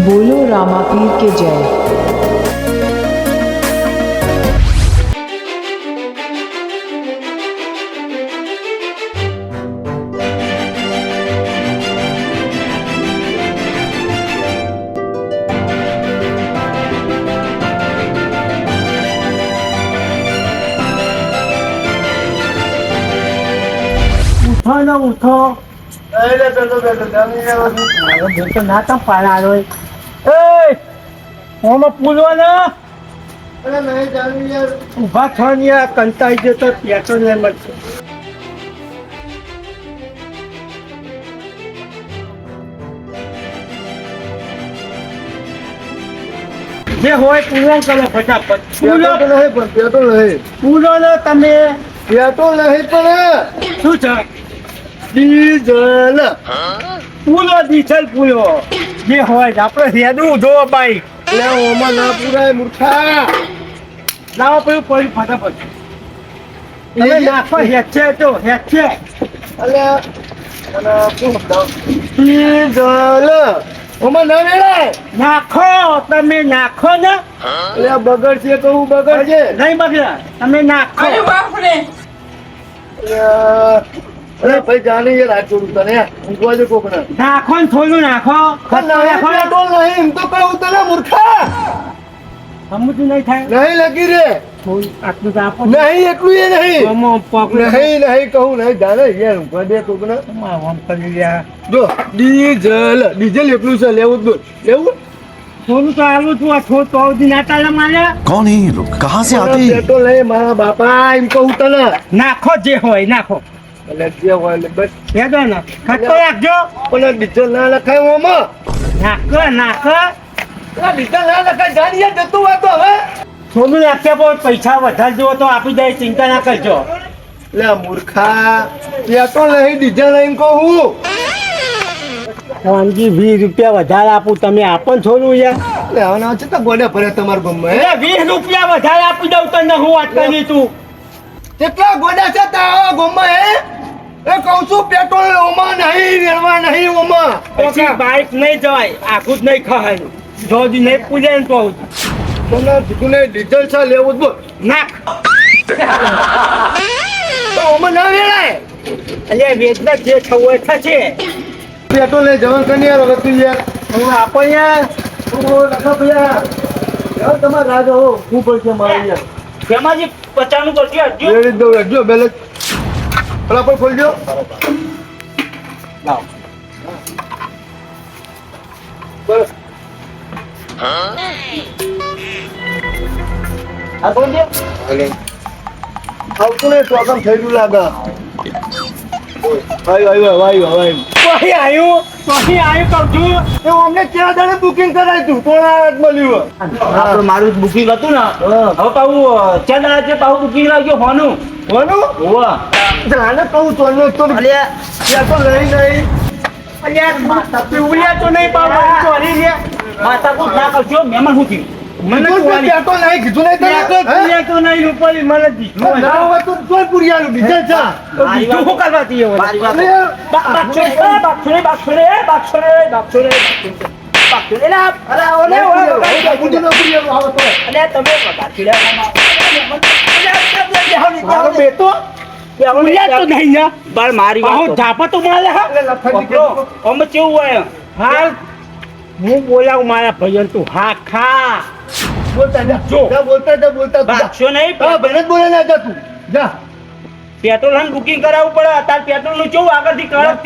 बोलो रामापीर के जय। ઉઠો ને ઉઠો. બેટો ના તો પાડો. ઓમાં પૂરો ને ઉભા થો ને યાર, કંટાઈ ગયો તો પેટ્રોલ ને મળશે. જે હોય પૂરો કરો ફટાફટ. પૂરો ને તમે શું છે? ડીઝલ પૂરો ડીઝલ પૂરો જે હોય આપણે હેડું જો બાઈક એટલે ઓમાં ના પુરાય મૂર્ખા. લાવો પેલું પડી ફટાફટ. તમે નાખો હેચે તો હેચે. ડીઝલ ઓમાં ના વેળાય. નાખો તમે નાખો ને. એટલે આ બગડશે કહું બગડશે. નહીં બગડ્યા તમે નાખો. અરે ભાઈ જાણી યાર આ ચોરું તને ઊંઘવા દે કોક ના. નાખો ને થોડું નાખો. પેટ્રોલ નહીં એમ તો કહું તને મૂર્ખા. સમજતું નહીં થાય. નહીં લગી રે. થોડું આટલું તો આપો. નહીં એટલું એ નહીં. આમાં પકડો. નહીં કહું નહીં જાણે યાર ઊંઘવા દે કોક ના. આમ કરી લ્યા. જો ડીઝલ એટલું છે લેવું જ બોલ લેવું. થોડું તો આવું તું આ થોડું તો સુધી નાટા મારે. कौन है ये लोग कहाँ से आते हैं પેટ્રોલ નહીં મારા બાપા એમ કહું તને. નાખો જે હોય નાખો. એટલે જે હોય એટલે બસ. હેડો ને ખટકો રાખજો. પણ ડીઝલ ના લખાય ઓમાં. નાખો નાખો. ડીઝલ ના લખાય જાણીએ જતું હોય તો હવે. થોડું નાખ્યા પણ પૈસા વધારે જુઓ તો આપી દે, ચિંતા ના કરજો. એટલે મૂર્ખા પેટ્રોલ નહીં ડીઝલ નહીં કહું. વાનગી 20 રૂપિયા વધારે આપું તમે આપો ને થોડું યાર. એટલે હવે ના છે તો ગોડે ભરે તમારા ગમે. એટલે 20 રૂપિયા વધારે આપી દઉં તો હું વાત કરી તું. કેટલા ગોડા છે તારા ગમે એ કહું છું પેટ્રોલ ઓમાં નહીં વેણવા નહીં ઓમાં. પછી બાઈક નહીં જવાય, આખું જ નહીં ખવાય. જો દી નહીં પૂજે ને તો તમને કીધું નહીં ડીઝલ છે લેવું જ બોલ. નાખ. તો ઓમાં ના વેળાય. એટલે વેચના જે થવું હોય થશે. પેટ્રોલ લઈ જવાનું કરી યાર વખત યાર. હું આપો યાર. લખો ભૈયા યાર તમારે રાજો હો શું પડશે મારે યાર. જેમાંથી 50 નું કરજો. રેડી દઉં રાખજો બેલેન્સ બરાબર ખોલજો. લાવ. બસ આ કોણ છે? આવતું નહીં તો આમ થઈ ગયું લાગે. આવ્યું અહીં આવ્યું કહું છું. એ અમને ક્યાં દાડે બુકિંગ કરાય તું કોણ મળ્યું. આપણું મારું બુકિંગ હતું ને હવે પાછું ચાર દાડા છે પાછું બુકિંગ લાગ્યો હોનું. કોનું હોવા જાણે કહું તો અલ્યા ત્યાં તો લઈ નહીં. અલ્યા પીવડિયા તો નહીં પાડવા ચોરી લે માતા કો ના કરજો મહેમાન હું થયું મને ચોરી ત્યાં તો નહીં કીધું નહીં તને. પીવડિયા તો નહીં રૂપાલી મને દીધું ના હોય તો કોઈ પુરિયાનું ડીઝલ છે. તો દીધું શું કરવા દઈએ મારો બેટો મારી ઝાપા તો મારે અમે કેવું હોય હાલ હું બોલાવું મારા ભાઈ તું હા ખા બોલતા બોલતા બાક્ષો નહીં હા ભલે જ બોલે ના જા તું જા. પેટ્રોલ હમ બુકિંગ કરાવવું પડે અત્યારે પેટ્રોલ નું કેવું આગળથી કડક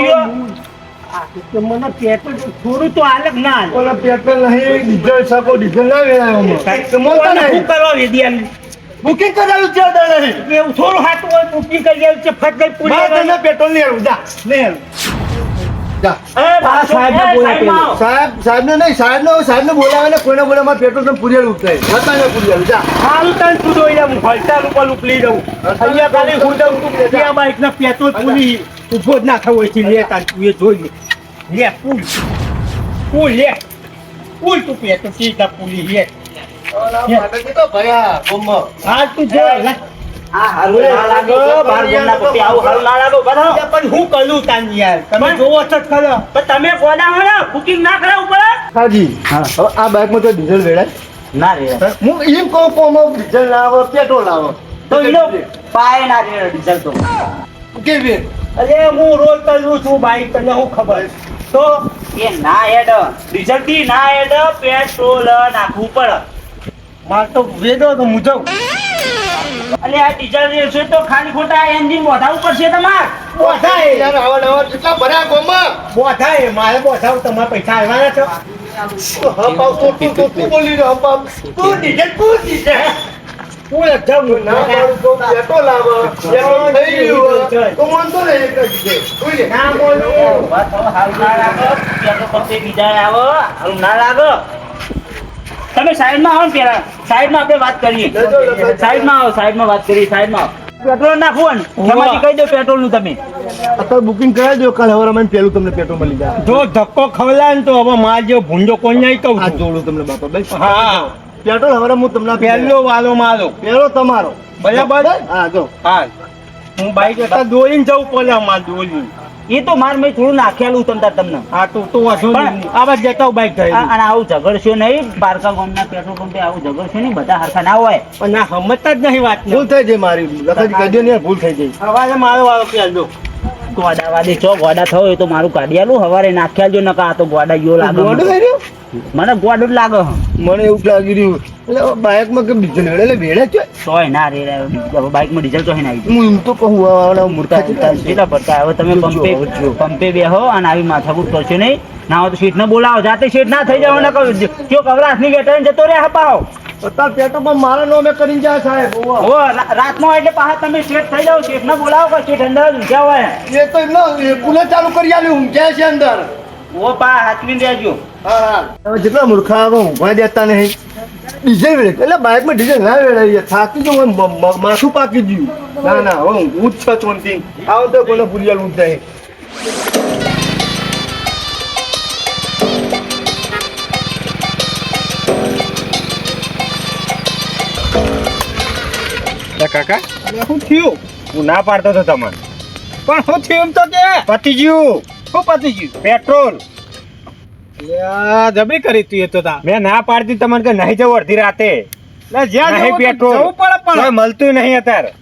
થયો મને પેટ્રોલ થોડું તો આલક ના હાલે. ઓલા પેટ્રોલ નહીં ડીઝલ સકો ડીઝલ ના વેરાય શું કરવા વેદિયા બુકિંગ કરાયું છે દાડે નહીં. એવું થોડું હાથું હોય બુકિંગ કરી આવ્યું છે ફટ ગઈ પૂરી બા તને પેટ્રોલ નહીં આલું જા નહીં આલું જા. સાહેબ ને નહીં સાહેબ ને બોલાવે ને કોઈને બોલાવે મારે પેટ્રોલ તમે પૂરેલું ઉતરાય બતાને પૂરેલું જા. હાલ તને તું જોઈ લે હું હલતા રૂપા ઉપલી દઉં અહીંયા ખાલી હું દઉં તું ત્યાં બાઈક ના પેટ્રોલ પૂરી ઉભો જ ના થવો છે લે તાર તું એ જોઈ લે પૂલ લે પૂલ તું પેટ્રોલ સીધા પૂરી લે માટે કીધો ભયા ગોમમાં. હાલ તું જો હારું ના લાગો બાર ગોમના પતિ આવું હારું ના લાગો પણ હું કરું તાન યાર તમે જોવો છો ખરો પણ તમે ગોડા હો ને બુકિંગ ના કરાવવું પડે હાજી હા. હવે આ બાઇકમાં તો ડીઝલ વેડાય ના રે હું એમ કહું કોમાં ડીઝલ ના આવે પેટ્રોલ ના આવે તો એનો પાય ના રે ડીઝલ તો કેવી અરે હું રોજ કરું છું બાઈક તને હું ખબર તો એ ના એડ ડીઝલ થી ના એડ પેટ્રોલ નાખવું પડે માર તો વેદો તો હું જાઉં અલે આ ડીઝલ રેલશે તો ખાલી ખોટા એન્જિન બોધાવવું પડશે તમારે બોધાય યાર આવા નવા કેટલા ભર્યા ગોમાં બોધાય મારે બોધાવું તમારે પૈસા આવવાના છો હપ આવ તો તું બોલી રહ્યો હપ આવ તું ડીઝલ હું જાઉં ના મારું તો પેટ્રોલ આવે પેટ્રોલ થઈ ગયું તો મન તો નહીં એક જ છે જોઈ ના બોલું વાત તો હાલ ના લાગો પેલો પંપે બીજા આવો હાલ ના લાગો તમે સાઈડમાં આવો ને પેલા સાઈડમાં આપણે વાત કરીએ સાઈડમાં વાત કરીએ સાઈડમાં પેટ્રોલ નાખવું ને એમાંથી કહી દો પેટ્રોલ નું તમે અત્યારે બુકિંગ કરાવી દો કાલે સવારે મને પેલું તમને પેટ્રોલ મળી જાય જો ધક્કો ખવલાય ને તો હવે માર જેવો ભૂંડો કોઈ નહીં કહું આ જોડું તમને બાપા ભાઈ હા પેટ્રોલ હવે હું તમને પહેલો વાલો મારો પેલો તમારો બરાબર હા જો હા હું બાઈક હતા દોરીને જવું પડે અમારે દોરીને એ તો માર મેં થોડું નાખેલું તમને હા તો વાંધો નહીં આવા જતા બાઈક થઈ અને આવું ઝઘડશો નહીં બારકા ગામના પેટ્રોલ પંપે આવું ઝઘડશો નહીં બધા હરખા ના હોય પણ ના સમજતા જ નહીં વાત ભૂલ થઈ જાય મારી લખાજી કહી દો ને ભૂલ થઈ જાય હવારે મારો વાળો પહેલો ગોડા વાદી ચો ગોડા થયો એ તો મારું કાઢી આલું હવારે નાખ્યા જો નકા આ તો ગોડા ગયો લાગે ગોડું થઈ રહ્યું મને ગોડું જ લાગે મને એવું જ લાગી રહ્યું એટલે બાઇકમાં કેમ ડીઝલ વેડે એટલે વેડે છે તોય ના રે બાઈકમાં ડીઝલ તો ના આવી હું એમ તો કહું આવડા મૂર્ખા કેટલા પડતા હવે તમે પંપે બેહો અને આવી માથાકૂટ કરશો નહીં ના હોય તો સીટ ને બોલાવો જાતે સીટ ના થઈ જાવ ને કહું જો કવરાસ ની ગેટ જતો રે હપાવો અત્યારે પેટ્રોલ પણ મારા નો મેં કરીને જાય સાહેબ ઓ રાતમાં એટલે પાછા તમે સીટ થઈ જાવ સીટ ને બોલાવો કે સીટ અંદર ઊંચા હોય એ તો એમનો કુલર ચાલુ કરી આલ્યું ઊંઘ્યા છે અંદર ઓ પા હાથવીને રહેજો હા હવે જેટલા મૂર્ખા આવે ઊંઘવા દેતા નહીં ડીઝલ વેડે એટલે બાઇકમાં ડીઝલ ના વેડાય થાકી જો માથું પાકી ગયું ના ના હવે ઊંઘું જ છે ચોનથી આવો તો કોને ભૂલિયા લૂંટ જાય કાકા શું થયું હું ના પાડતો હતો તમને પણ શું થયું એમ તો કે પતી ગયું શું પતી ગયું પેટ્રોલ જબરી કરી તું એ તો મેં ના પાડતી તમને કે નહીં જવું અડધી રાતે નહીં પેટ્રોલ જવું પડે પણ મળતું નહીં અત્યારે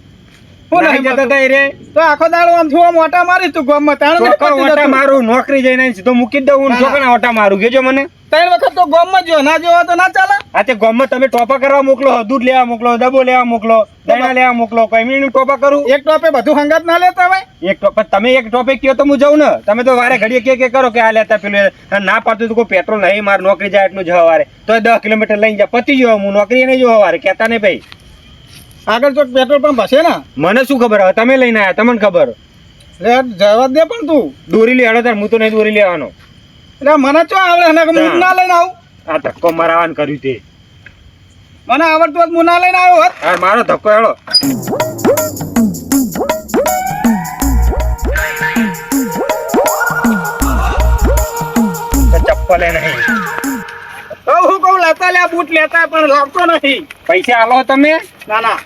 નહીં જતા તા રે તો આખો દાડો આમ થયો મોટા મારી તું ગામમાં તાણ ઓટા મારું નોકરી જઈને સીધો મૂકી દઉં છોકરા ઓટા મારું કેજો મને ત્રણ વખત તો ગામમાં જો ના જોવા તો ના ચાલે આ તે ગામમાં તમે ટોપા કરવા મોકલો દૂધ લેવા મોકલો ડબ્બો લેવા મોકલો દણા લેવા મોકલો કઈ મિનિટ ટોપા કરું એક ટોપે બધું હંગાત ના લેતા ભાઈ એક ટોપે તમે એક ટોપે કયો તો હું જાઉં ને તમે તો વારે ઘડીએ કે કરો કે આ લેતા પેલું ના પાડતું તો કોઈ પેટ્રોલ નહીં મારે નોકરી જાય એટલું જ હવારે તો 10 કિલોમીટર લઈને જા પતી ગયો હું નોકરી નહીં જો હવારે કહેતા નહીં ભાઈ આગળ તો પેટ્રોલ પંપ હશે ને મને શું ખબર હવે તમે લઈને આવ્યા તમને ખબર જવા દે પણ તું દોરી લે તાર હું તો નહીં દોરી લેવાનો એટલે મને ચો આવડે હું ના લઈને આવું આ ધક્કો મારવાનું કર્યું તે મને આવડતું હોત હું ના લઈને આવ્યો હોત હા મારો ધક્કો હેડો ચપ્પલે નહીં હું કહું લેતા લે બૂટ લેતા પણ લાવતો નથી પૈસા આલો તમે ના ના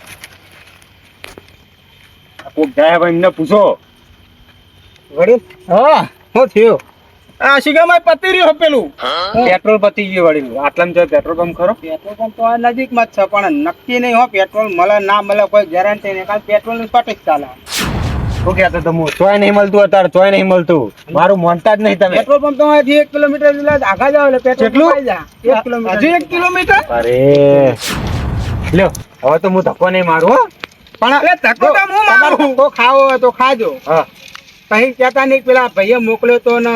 કોક જાય ભાઈ એમને પૂછો વળી હા શું થયું આ શિગામાં પતી રહ્યું પેલું પેટ્રોલ પતી ગયું વળી આટલામાં જો પેટ્રોલ પંપ ખરો પેટ્રોલ પંપ તો નજીકમાં જ છે પણ નક્કી નહીં હો પેટ્રોલ મળે ના મળે કોઈ ગેરંટી નહીં કારણ પેટ્રોલ ની શોર્ટેજ ચાલે શું કહેતો તમે ચોય નહીં મળતું અત્યારે ચોય નહીં મળતું મારું માનતા જ નહીં તમે પેટ્રોલ પંપ તો અહીંથી 1 કિલોમીટર આગળ જાવ એટલે પેટ્રોલ કેટલું 1 કિલોમીટર હજી 1 કિલોમીટર અરે લ્યો હવે તો હું ધક્કો નહીં મારું હો પણ એટલે ધક્કો તો હું મારું તો ખાવો હોય તો ખાજો હા કઈ કહેતા નહીં પેલા ભાઈએ મોકલ્યો તો ને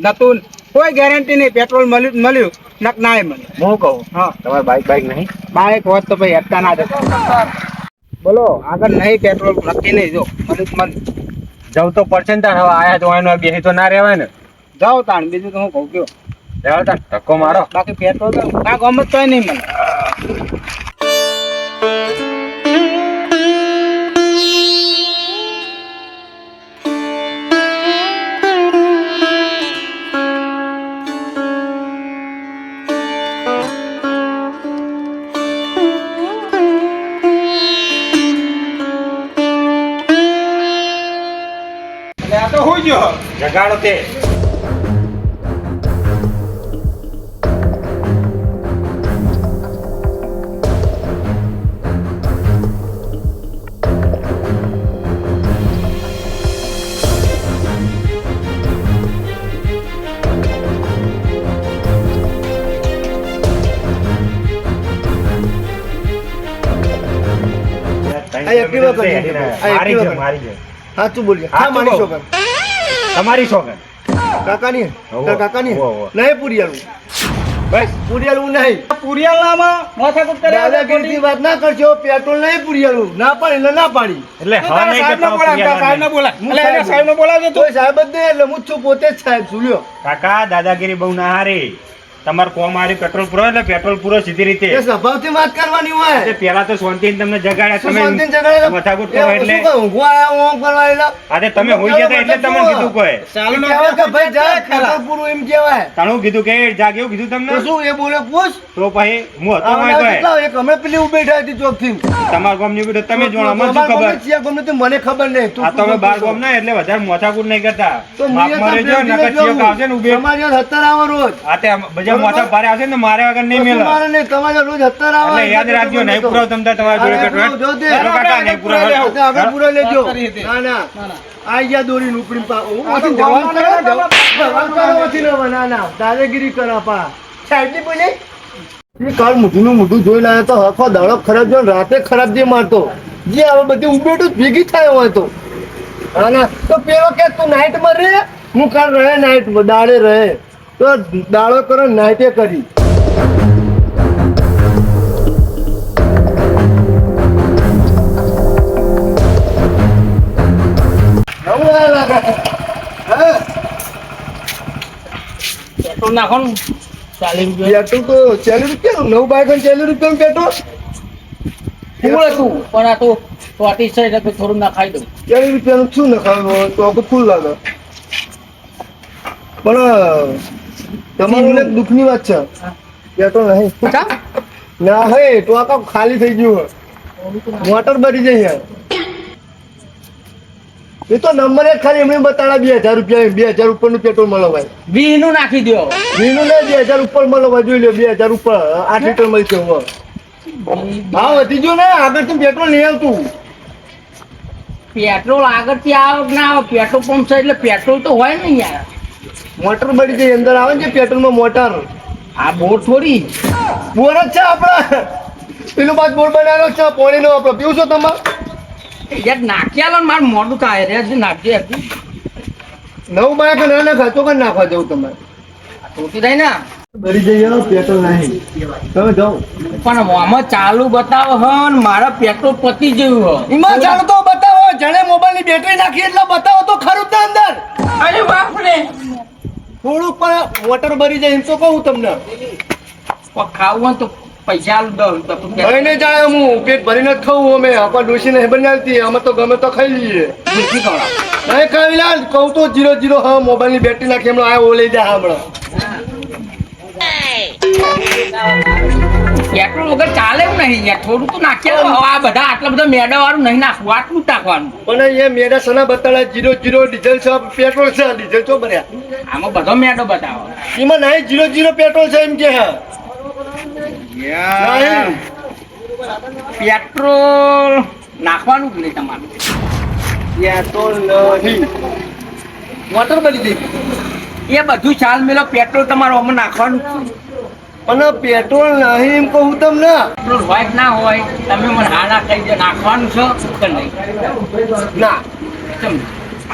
નતું કોઈ ગેરંટી નહીં પેટ્રોલ મળ્યું નક ના મળે હું કહું હા તમારે બાઈક નહીં બાઈક હોત તો ભાઈ હટતા ના જતા બોલો આગળ નહીં પેટ્રોલ નક્કી નહીં જો મન જવું તો પડશે ને તાર હવે આયા તો એનો બેસી તો ના રહેવાય ને જાઓ તાણ બીજું તો હું કહું કયો રહેવા તાણ ધક્કો મારો બાકી પેટ્રોલ તો આ ગમે તોય નહીં મળે જગાડો તે આ એક્ટિવા કરી મારી એક્ટિવા છે, કરી. મારી છે. સાચું બોલીએ હા સાચું મારી કહું. છોકર તમારી છોકર કાકાની હોવો. તાર કાકાની હોવો. નહીં પૂરિયાલું બસ પૂરિયાલું નહીં પુરિયાલામાં માથાકૂટ કરે દાદાગીરીની વાત ના કરશો પેટ્રોલ નહીં પૂરિયાલું ના પાડી એટલે ના પાડી એટલે હા નહીં કરતા પુરિયાલા નહીં. કોઈ સાહેબ જ નહીં એટલે હું જ છું પોતે જ સાહેબ સુલ્યો કાકા દાદાગીરી બહુ ના હારી. તમારે કોમ હારી પેટ્રોલ પૂરો એટલે પેટ્રોલ પૂરો સીધી રીતે. એ સ્વભાવથી વાત કરવાની હોય એટલે પેલા તો શાંતિથી તમને જગાડ્યા, શું શાંતિને તમે જગાડે? માથાકૂટ એ કરો શું એટલે કહું? ઊંઘવા આયા ઓમ કરવા આયેલા? અરે તમે હોઈ ગયા તા એટલે તમને કીધું કોઈ એ કહેવાય કે ભાઈ જા, પેટ્રોલ પૂરું એમ કહેવાય. તાણું કીધું કે જાગ એવું કીધું તો તમને શું એ બોલે પૂછ તો પછી હું હતો આવડા હોય કેટલા એક હમણાં પેલી ઉભી બેઠા હતી ચોકથી. તમારા ગામ ની વિડીયો તમે જોણો, મને શું અમારા ખબર. ગામની ચિયા ગામની તો મને ખબર નહીં. તું આ તમે પૂછ, બાર પૂછ. ગામ ના એટલે વધારે માથાકૂટ નહીં કરતા. તો માપ મુએ મારે તો જો પ્રેમથી નકર ચિયો જોવું. આવશે ને ઉભે તમારે ત્યાં 70 આવો રોજ. આ તે બધા માથા ભારે આવશે ને મારે વગર નહીં કશું મેલે. મારે નહીં, તમારે રોજ 70 આવો. એટલે યાદ રાખજો, નહીં પુરાવ તમતાર તમારા જોડે અરે, પેટ્રોલ. જો તે. ચાલો કાકા, નહીં પુરાવ. અત્યારે આગળ પૂરા લેજો. ના ના આઈ ગયા દોરી ઉપડી પા હું પછી જવાન કરો ના ના દાદાગીરી કરા પા સાહેબ ની બોલે એ કાલ મોઢું મોઢું જોઈ લાયા તો હખો દાડો ખરાબ જો રાતે ખરાબ જે મારતો જે હવે બધી ઉભેટું જ ભેગી થાય હોય તો હા ના તો પેલો કે તું નાઈટ માં રહે હું કાલ રહે નાઈટ દાડે રહે તો દાડો કરો નાઈટે કરી પેટ્રોલ નાખો ને 40 રૂપિયા પેટ્રોલ તો 40 રૂપિયા 9 બાઈક 40 રૂપિયા પેટ્રોલ ફૂલ હતું પણ આ તો 30 છે એટલે થોડું નાખાઈ દઉં 40 રૂપિયાનું શું નખાવાનું હોય તો આપણે ફૂલ લાગે પણ તમારું એક દુઃખની વાત છે પેટ્રોલ નહીં ના હે તો આખા ખાલી થઈ ગયું મોટર ભરી જાય યાર એ તો નંબર એક ખાલી એમને બતાડા 2000 રૂપિયા 2000 ઉપરનું પેટ્રોલ મળે ભાઈ 20 નું નાખી દો વીનું ને 2000 ઉપર મળે ભાઈ જોઈ લો 2000 ઉપર 8 લીટર મળશે હવે હા વધી ગયો ને આગળ તું પેટ્રોલ નહીં આવતું પેટ્રોલ આગળથી આવે કે ના આવે પેટ્રોલ પંપ છે એટલે પેટ્રોલ તો હોય ને યાર મોટર બળી જાય અંદર આવે ને પેટ્રોલમાં મોટર આ બોર થોડી બોર જ છે આપણા પેલું બાદ બોર બનાવેલો છે પાણીનો આપણો પીવું છો તમે યાર નાખ્યા લો ને મારું મોઢું થાય રે હજી નાખજે હજી નવું બાઈક ના નાખા તો કઈ નાખવા જવું તમારે થોડી થાય ને બળી જઈએ પેટ્રોલ નહીં તમે જાઓ પણ આમાં ચાલુ બતાવો હ ને મારા પેટ્રોલ પતી ગયું હ એમાં ચાલો તો બતાવો જાણે મોબાઈલ ની બેટરી નાખી એટલે બતાવો તો ખરું જ ને અંદર અરે બાપ રે થોડુંક પણ મોટર ભરી જાય એમ તો કહું તમને ખાવું હોય તો પૈસા આલું દઉં તો તું કે ભાઈ ને જાય હું પેટ ભરીને જ ખાવું અમે આપણા ડોસી નહીં બનાવતી અમે તો ગમે તો ખાઈ લઈએ દેખી ખવડાવ નહીં ખાવી લા કહું તો 00 હા મોબાઈલ ની બેટરી નાખી હમણાં આ ઓ લઈ જાય હમણાં પેટ્રોલ વગર ચાલે એવું નહીં યાર થોડું તો નાખ્યા લો. આ બધા આટલા બધા મેડા વાળું નહીં નાખવું આટલું જ નાખવાનું પણ એ મેડા સના બતાડા 00 ડીઝલ છે પેટ્રોલ છે ડીઝલ તો ભર્યા આમાં બધો મેડો બતાવો એમાં નહીં 00 પેટ્રોલ છે એમ કે હા નહીં. પેટ્રોલ નાખવાનું જ નહીં તમારું પેટ્રોલ નહીં મોટર બની દે એ બધું ચાલ મેલો પેટ્રોલ તમારું આમાં નાખવાનું પણ પેટ્રોલ નહીં એમ કહું તમને પેટ્રોલ હોય કે ના હોય તમે મને હા ના કહી દો નાખવાનું છે કે નહીં ના કેમ?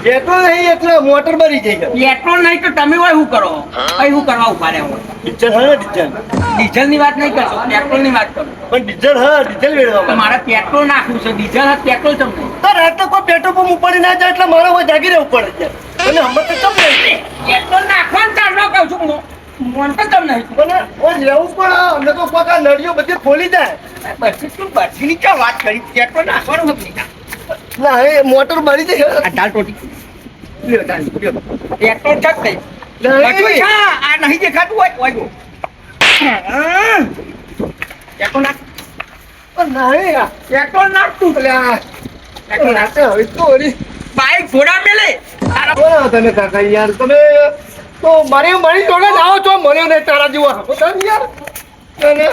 પેટ્રોલ નહીં એટલે મોટર ભરી જાય પેટ્રોલ નહીં તો તમે હોય શું કરો અહીં શું કરવા ઉભા રહ્યા ડીઝલ હા ડીઝલ ડીઝલ ની વાત નહીં કરતો પેટ્રોલ ની વાત કરો પણ ડીઝલ હા ડીઝલ તો વેડવા મારે પેટ્રોલ નાખવું છે ડીઝલ હા પેટ્રોલ તમને તો રાતે કોઈ પેટ્રોલ પંપ ઉપાડી ના જાય એટલે મારે હવે જાગી રહેવું પડે છે અને હમણાં તો કમ નહીં પેટ્રોલ નાખવાનું ચાલુ કહું છું હું મન તો કમ નહીં પણ ઓય રહેવું પડે અમને તો કોક આ નળીઓ બધી ખોલી જાય બધી તું બધીની ક્યાં વાત કરી પેટ્રોલ નાખવાનું હતું ના એ મોટર ભરી જાય આ દાલ ટોટી લ્યો દાલ લ્યો પેટ્રોલ ચક થઈ નહીં. બધું છે, આ નહીં દેખાતું હોય ઓય ગો પેટ્રોલ નાખ પણ નહીં આ. પેટ્રોલ નાખ તું એટલે આ પેટ્રોલ નાખ રાતે હવે તો ઓલી બાઈક ઘોડા મેલે તારા બોલો તને કાકા યાર તમે તો મારી જોડે જ આવો છો મળ્યો ને તારા જેવો પોતા યાર અને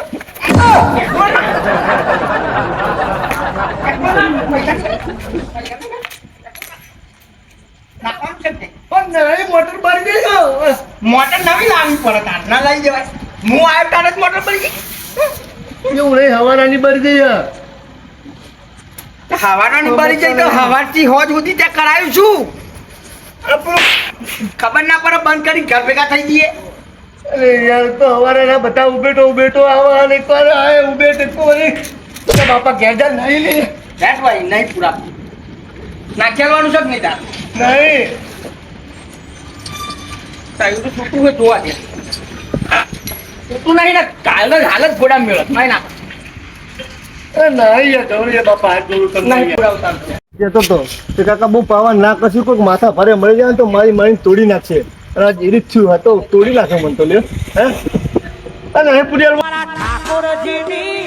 નાખવાનું છે ને? પણ નહીં મોટર ભરી જાય મોટર નવી લાવવી પડે તાર ના લઈ જવાય હું આવ્યો તારે જ મોટર પડી ગઈ એવું નહીં હવાનાની ભરી જાય હવાનો ની બળી જાય તો હવારથી હોજ સુધી ત્યાં કરાયું છું આપણું ખબર ના પડે બંધ કરી ઘર ભેગા થઈ જઈએ અરે યાર તો હવારે ના બધા ઉભેટો આવા અને પર આય ઉભેટ કોઈ બાપા ઘેર જા નહીં લે બેસ ભાઈ નહીં પૂરા નાખેલવાનું છે કે નહીં તાર નહીં તારું તો છૂટું હોય જોવા દે છૂટું નહીં ને કાલ જ હાલત ઘોડા મેળત નહીં ના નહીં યાર જવું યાર બાપા હાથ જોડું તમને નહીં પુરાવતા કહેતો તો કે કાકા બહુ પાવા ના કશું કોઈક માથા ભારે મળી જાય ને તો મારી મારીને તોડી નાખશે અને આજ એરી જ થયું હતો તોડી નાખે મને તો લ્યો હે અને હે પુરિયાર ઠાકોરજીની